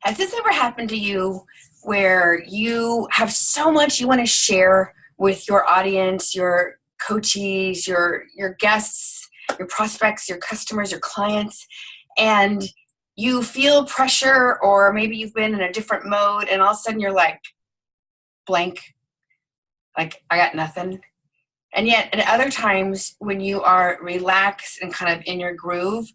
Has this ever happened to you where you have so much you want to share with your audience, your coachees, your guests, your prospects, your customers, your clients, and you feel pressure, or maybe you've been in a different mode and all of a sudden you're like blank, like I got nothing. And yet at other times when you are relaxed and kind of in your groove,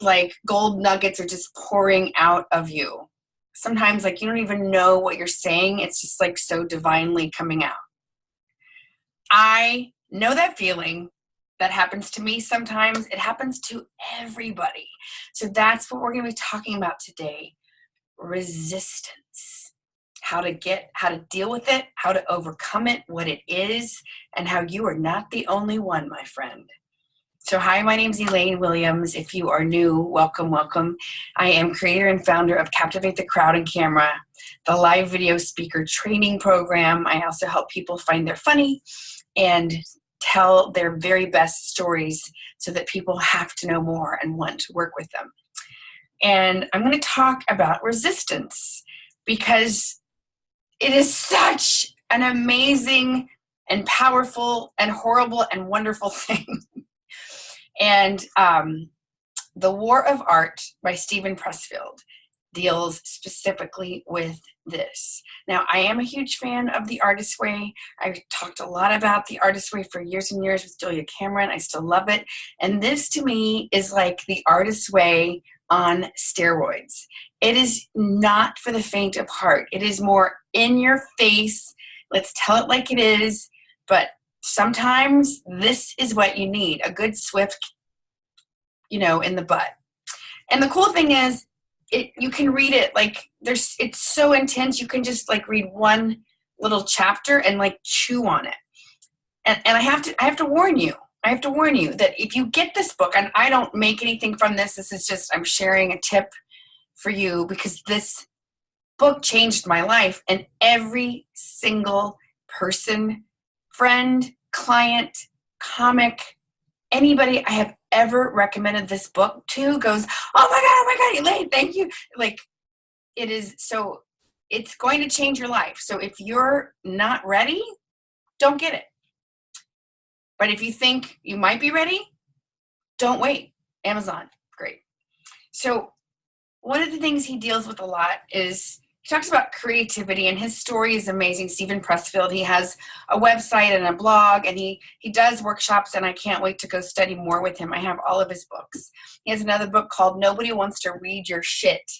like gold nuggets are just pouring out of you. Sometimes like you don't even know what you're saying. It's just like so divinely coming out. I know that feeling. That happens to me sometimes. It happens to everybody. So that's what we're going to be talking about today. Resistance. How to deal with it, how to overcome it, what it is, and how you are not the only one, my friend. So hi, my name's Elaine Williams. If you are new, welcome, welcome. I am creator and founder of Captivate the Crowd and Camera, the live video speaker training program. I also help people find their funny and tell their very best stories so that people have to know more and want to work with them. And I'm going to talk about resistance because it is such an amazing and powerful and horrible and wonderful thing. And The War of Art by Steven Pressfield deals specifically with this. Now, I am a huge fan of The Artist's Way. I've talked a lot about The Artist's Way for years and years with Julia Cameron. I still love it. And this to me is like The Artist's Way on steroids. It is not for the faint of heart. It is more in your face. Let's tell it like it is. But sometimes this is what you need, a good swift, in the butt. And the cool thing is, you can read it like it's so intense. You can just like read one little chapter and like chew on it. And I have to warn you. I have to warn you that if you get this book, and I don't make anything from this. This is just, I'm sharing a tip for you because this book changed my life, and every single person, friend, client, comic, anybody I have ever recommended this book to goes, oh my God, Elaine, thank you. Like it is, so it's going to change your life. So if you're not ready, don't get it. But if you think you might be ready, don't wait. Amazon, great. So one of the things he deals with a lot is he talks about creativity, and his story is amazing. Steven Pressfield, he has a website and a blog, and he does workshops, and I can't wait to go study more with him. I have all of his books. He has another book called Nobody Wants to Read Your Shit,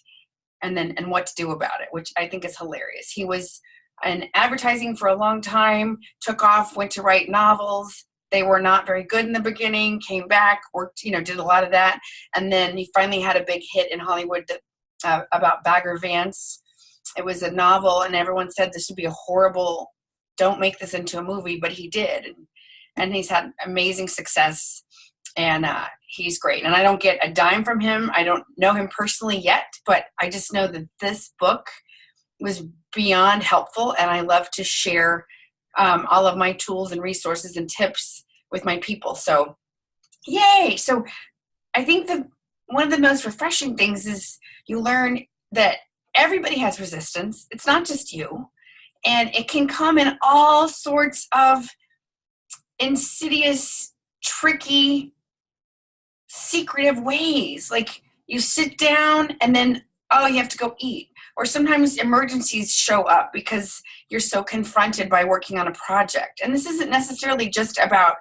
and What to Do About It, which I think is hilarious. He was in advertising for a long time, took off, went to write novels. They were not very good in the beginning, came back, worked, did a lot of that. And then he finally had a big hit in Hollywood about Bagger Vance. It was a novel, and everyone said this would be a horrible, don't make this into a movie, but he did. And he's had amazing success, and he's great. And I don't get a dime from him. I don't know him personally yet, but I just know that this book was beyond helpful, and I love to share all of my tools and resources and tips with my people. So yay. So I think one of the most refreshing things is you learn that everybody has resistance. It's not just you. And it can come in all sorts of insidious, tricky, secretive ways. Like you sit down and then, you have to go eat. Or sometimes emergencies show up because you're so confronted by working on a project. And this isn't necessarily just about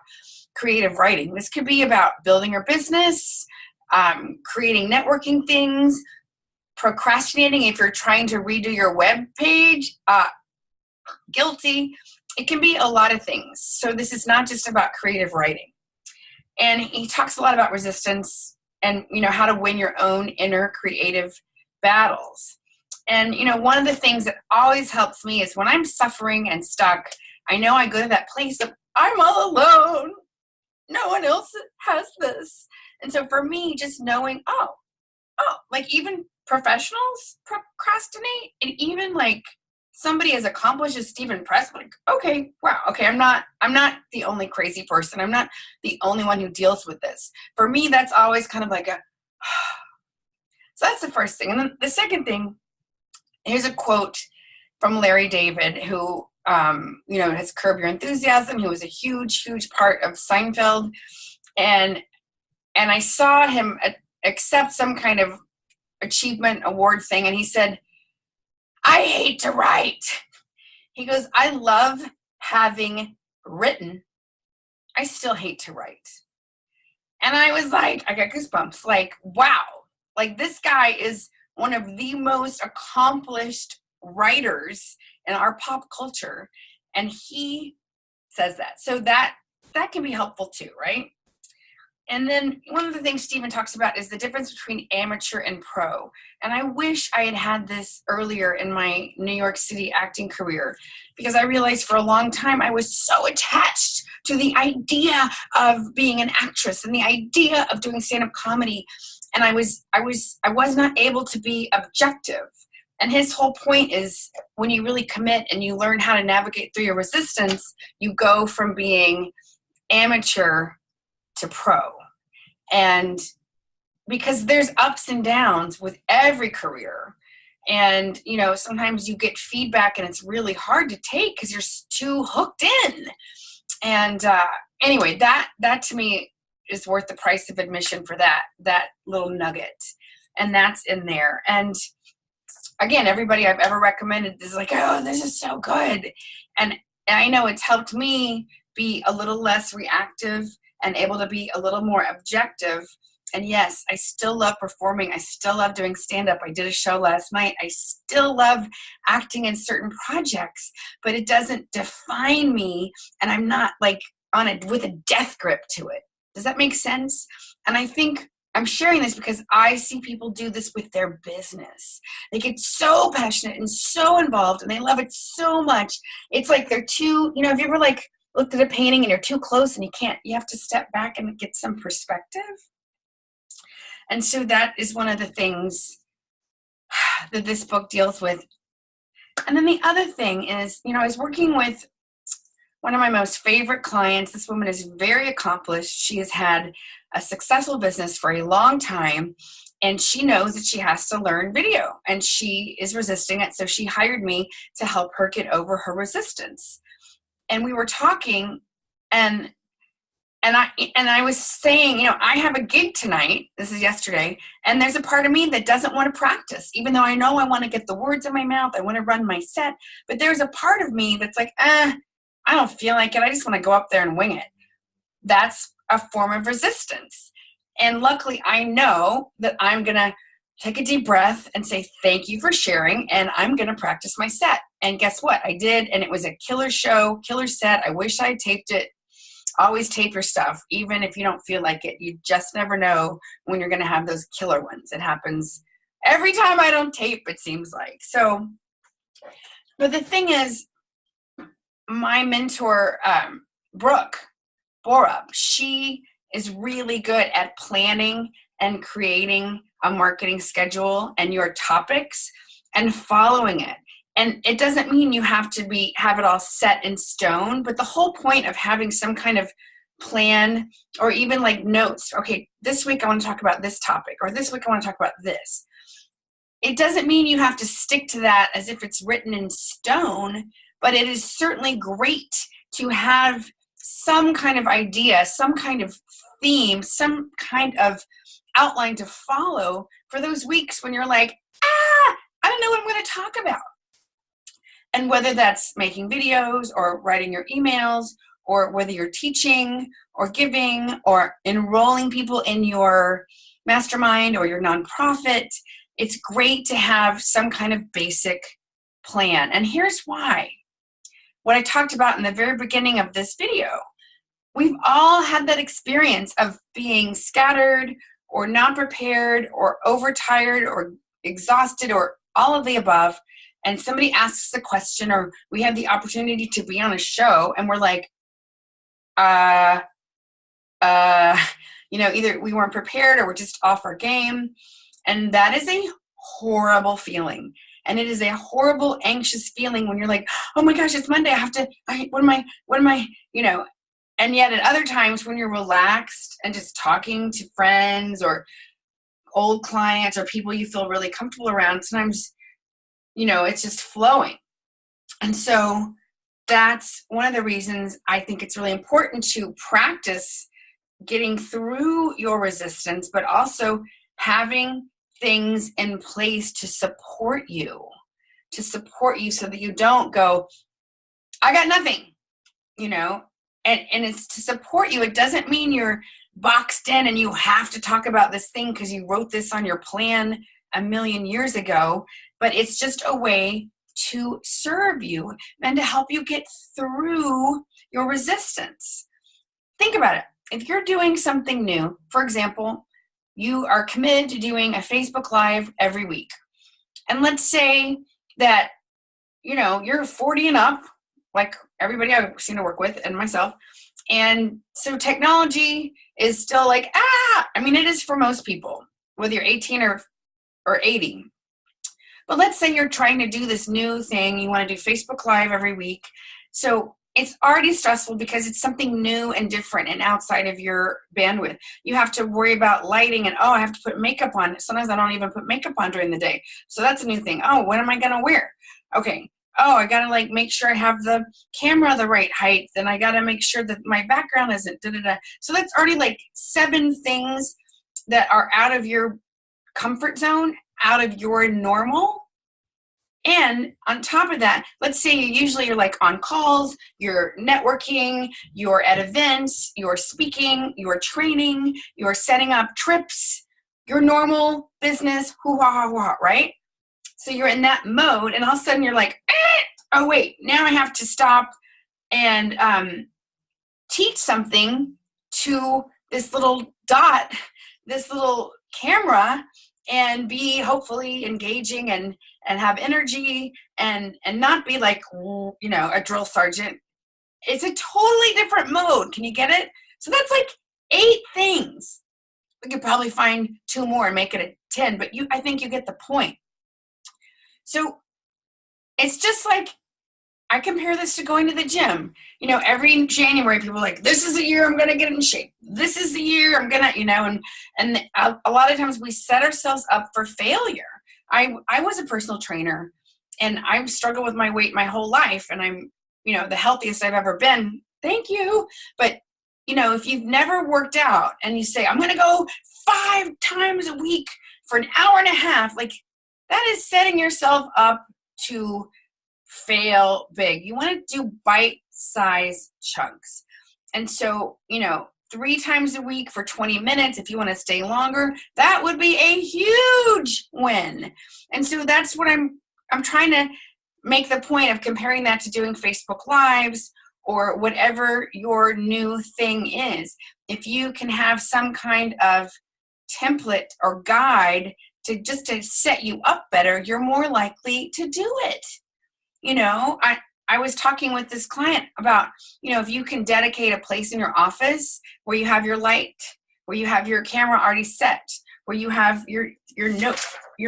creative writing. This could be about building your business, creating networking things, procrastinating if you're trying to redo your web page, guilty. It can be a lot of things. So this is not just about creative writing. And he talks a lot about resistance and, how to win your own inner creative battles. And, one of the things that always helps me is when I'm suffering and stuck, I know I go to that place of I'm all alone. No one else has this. And so for me, just knowing, like even professionals procrastinate, and even like somebody as accomplished as Steven Press, like, okay, wow, okay, I'm not the only crazy person. I'm not the only one who deals with this. For me, that's always kind of like so that's the first thing. And then the second thing Here's a quote from Larry David, who, has Curb Your Enthusiasm. He was a huge, huge part of Seinfeld. And I saw him accept some kind of achievement award thing. And he said, I hate to write. He goes, I love having written. I still hate to write. And I was like, I got goosebumps. Like, wow. Like, this guy is one of the most accomplished writers in our pop culture. And he says that. So that can be helpful too, right? And then one of the things Stephen talks about is the difference between amateur and pro. And I wish I had had this earlier in my New York City acting career, because I realized for a long time I was so attached to the idea of being an actress and the idea of doing stand-up comedy. And I was not able to be objective. And his whole point is, when you really commit and you learn how to navigate through your resistance, you go from being amateur to pro. And because there's ups and downs with every career, and sometimes you get feedback and it's really hard to take because you're too hooked in. And anyway, that to me is worth the price of admission for that little nugget. And that's in there. And again, everybody I've ever recommended is like, oh, this is so good. And I know it's helped me be a little less reactive and able to be a little more objective. And yes, I still love performing. I still love doing stand-up. I did a show last night. I still love acting in certain projects, but it doesn't define me, and I'm not like on it with a death grip to it. Does that make sense? And I think I'm sharing this because I see people do this with their business. They get so passionate and so involved, and they love it so much. It's like they're too, have you ever looked at a painting and you're too close and you have to step back and get some perspective? And so that is one of the things that this book deals with. And then the other thing is, I was working with one of my most favorite clients. This woman is very accomplished. She has had a successful business for a long time, and she knows that she has to learn video, and she is resisting it. So she hired me to help her get over her resistance. And we were talking, and I was saying, I have a gig tonight. This is yesterday. And there's a part of me that doesn't want to practice, even though I know I want to get the words in my mouth. I want to run my set. But there's a part of me that's like, I don't feel like it. I just want to go up there and wing it. That's a form of resistance. And luckily, I know that I'm going to take a deep breath and say, thank you for sharing. And I'm going to practice my set. And guess what? I did. And it was a killer show, killer set. I wish I had taped it. Always tape your stuff, even if you don't feel like it. You just never know when you're going to have those killer ones. It happens every time I don't tape, it seems like. So, but the thing is, my mentor, Brooke Borup, she is really good at planning and creating a marketing schedule and your topics and following it. And it doesn't mean you have to have it all set in stone, but the whole point of having some kind of plan, or even like notes, okay, this week I want to talk about this topic, or this week I want to talk about this. It doesn't mean you have to stick to that as if it's written in stone, but it is certainly great to have some kind of idea, some kind of theme, some kind of outline to follow for those weeks when you're like, I don't know what I'm going to talk about. And whether that's making videos or writing your emails, or whether you're teaching or giving or enrolling people in your mastermind or your nonprofit, it's great to have some kind of basic plan. And here's why. What I talked about in the very beginning of this video, we've all had that experience of being scattered or not prepared or overtired or exhausted or all of the above. And somebody asks a question, or we have the opportunity to be on a show, and we're like, either we weren't prepared or we're just off our game. And that is a horrible feeling. And it is a horrible, anxious feeling when you're like, oh my gosh, it's Monday. What am I, and yet at other times when you're relaxed and just talking to friends or old clients or people you feel really comfortable around, sometimes it's just flowing. And so that's one of the reasons I think it's really important to practice getting through your resistance, but also having things in place to support you so that you don't go, I got nothing, and it's to support you. It doesn't mean you're boxed in and you have to talk about this thing because you wrote this on your plan a million years ago, but it's just a way to serve you and to help you get through your resistance. Think about it. If you're doing something new, for example, you are committed to doing a Facebook Live every week. And let's say that, you're 40 and up, like everybody I seem to work with and myself. And so technology is still like, it is for most people, whether you're 18 or 80. But let's say you're trying to do this new thing. You want to do Facebook Live every week. So it's already stressful because it's something new and different and outside of your bandwidth. You have to worry about lighting and, I have to put makeup on. Sometimes I don't even put makeup on during the day. So that's a new thing. What am I going to wear? Okay. I got to make sure I have the camera the right height. Then I got to make sure that my background isn't da-da-da. So that's already 7 things that are out of your comfort zone, out of your normal. And on top of that, let's say you're on calls, you're networking, you're at events, you're speaking, you're training, you're setting up trips, your normal business, hoo-ha-ha-ha, right? So you're in that mode, and all of a sudden you're like, oh wait, now I have to stop and teach something to this little dot, this little camera, and be hopefully engaging and have energy and not be like, a drill sergeant. It's a totally different mode. Can you get it? So that's 8 things. We could probably find 2 more and make it a 10, but I think you get the point. So it's just I compare this to going to the gym. Every January people are like, this is the year I'm going to get in shape. This is the year I'm going to, and a lot of times we set ourselves up for failure. I was a personal trainer, and I've struggled with my weight my whole life, and I'm, the healthiest I've ever been. Thank you. But, if you've never worked out and you say, I'm going to go 5 times a week for an hour and a half, that is setting yourself up to fail big. You want to do bite-sized chunks. And so, 3 times a week for 20 minutes, if you want to stay longer, that would be a huge win. And so that's what I'm trying to make the point of comparing that to doing Facebook Lives or whatever your new thing is. If you can have some kind of template or guide to set you up better, you're more likely to do it. I was talking with this client about, if you can dedicate a place in your office where you have your light, where you have your camera already set, where you have your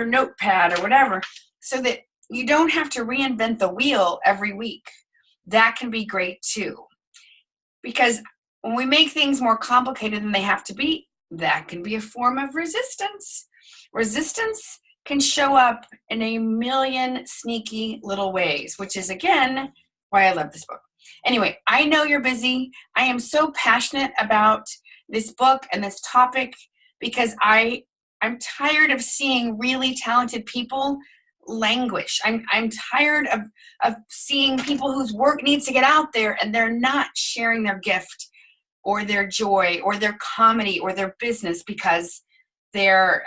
notepad or whatever, so that you don't have to reinvent the wheel every week. That can be great too. Because when we make things more complicated than they have to be, that can be a form of resistance. Resistance can show up in a million sneaky little ways, which is, again, why I love this book. Anyway, I know you're busy. I am so passionate about this book and this topic because I'm tired of seeing really talented people languish. I'm tired of seeing people whose work needs to get out there and they're not sharing their gift or their joy or their comedy or their business because they're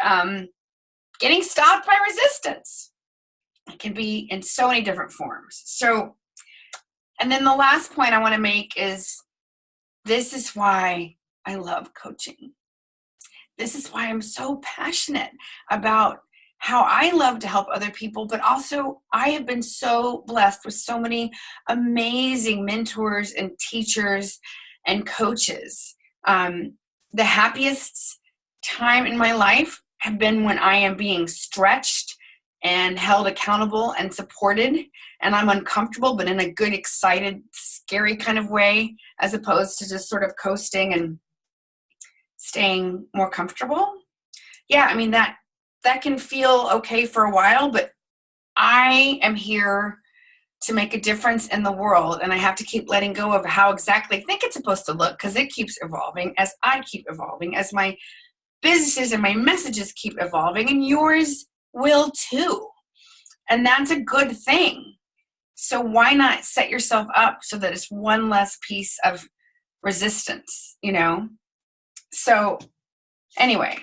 getting stopped by resistance. It can be in so many different forms. So, and then the last point I want to make is this is why I love coaching. This is why I'm so passionate about how I love to help other people, but also I have been so blessed with so many amazing mentors and teachers and coaches. The happiest time in my life have been when I am being stretched and held accountable and supported, and I'm uncomfortable, but in a good, excited, scary kind of way, as opposed to just sort of coasting and staying more comfortable. Yeah, I mean, that can feel okay for a while, but I am here to make a difference in the world, and I have to keep letting go of how exactly I think it's supposed to look, because it keeps evolving as I keep evolving, as my businesses and my messages keep evolving, and yours will too. And that's a good thing. So why not set yourself up so that it's one less piece of resistance, you know? So anyway,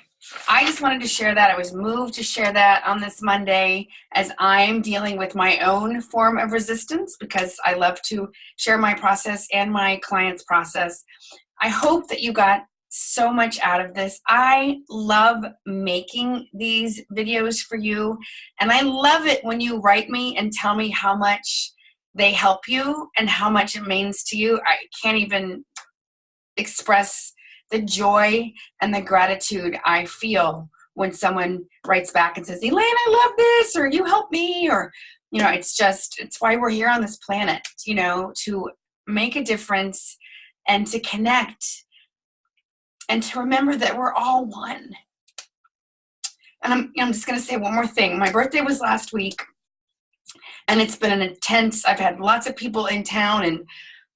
I just wanted to share that. I was moved to share that on this Monday as I'm dealing with my own form of resistance, because I love to share my process and my clients' process. I hope that you got so much out of this. I love making these videos for you, and I love it when you write me and tell me how much they help you and how much it means to you. I can't even express the joy and the gratitude I feel when someone writes back and says, Elaine, I love this, or you help me, or, you know, it's why we're here on this planet, you know, to make a difference and to connect and to remember that we're all one. And I'm just going to say one more thing. My birthday was last week, and it's been an intense, I've had lots of people in town and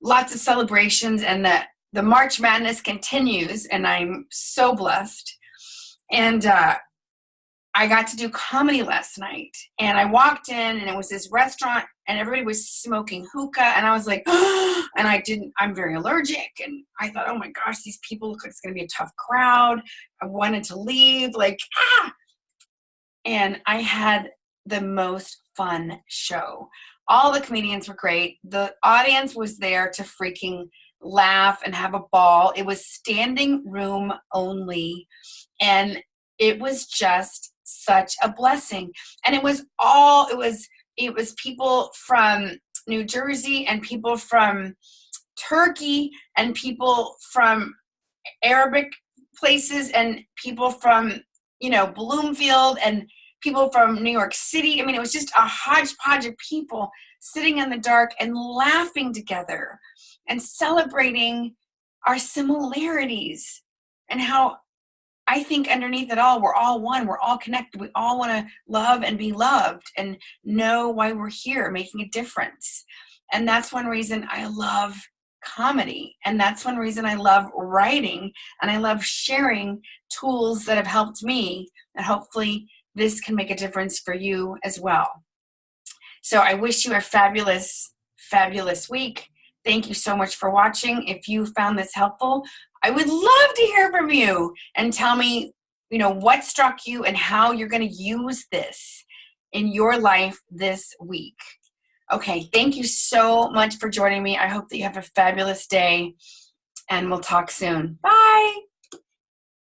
lots of celebrations, and the March Madness continues, and I'm so blessed. And I got to do comedy last night, and I walked in, and it was this restaurant, and everybody was smoking hookah, and I was like, oh, and I'm very allergic, and I thought, oh my gosh, these people, it's going to be a tough crowd. I wanted to leave, like, and I had the most fun show. All the comedians were great. The audience was there to freaking laugh and have a ball. It was standing room only, and it was just such a blessing. And it was people from New Jersey, and people from Turkey, and people from Arabic places, and people from, you know, Bloomfield, and people from New York City. I mean, it was just a hodgepodge of people sitting in the dark and laughing together and celebrating our similarities, and how I think underneath it all, we're all one. We're all connected. We all want to love and be loved and know why we're here, making a difference. And that's one reason I love comedy. And that's one reason I love writing, and I love sharing tools that have helped me, and hopefully this can make a difference for you as well. So I wish you a fabulous, fabulous week. Thank you so much for watching. If you found this helpful, I would love to hear from you and tell me, you know, what struck you and how you're going to use this in your life this week. Okay, thank you so much for joining me. I hope that you have a fabulous day, and we'll talk soon. Bye.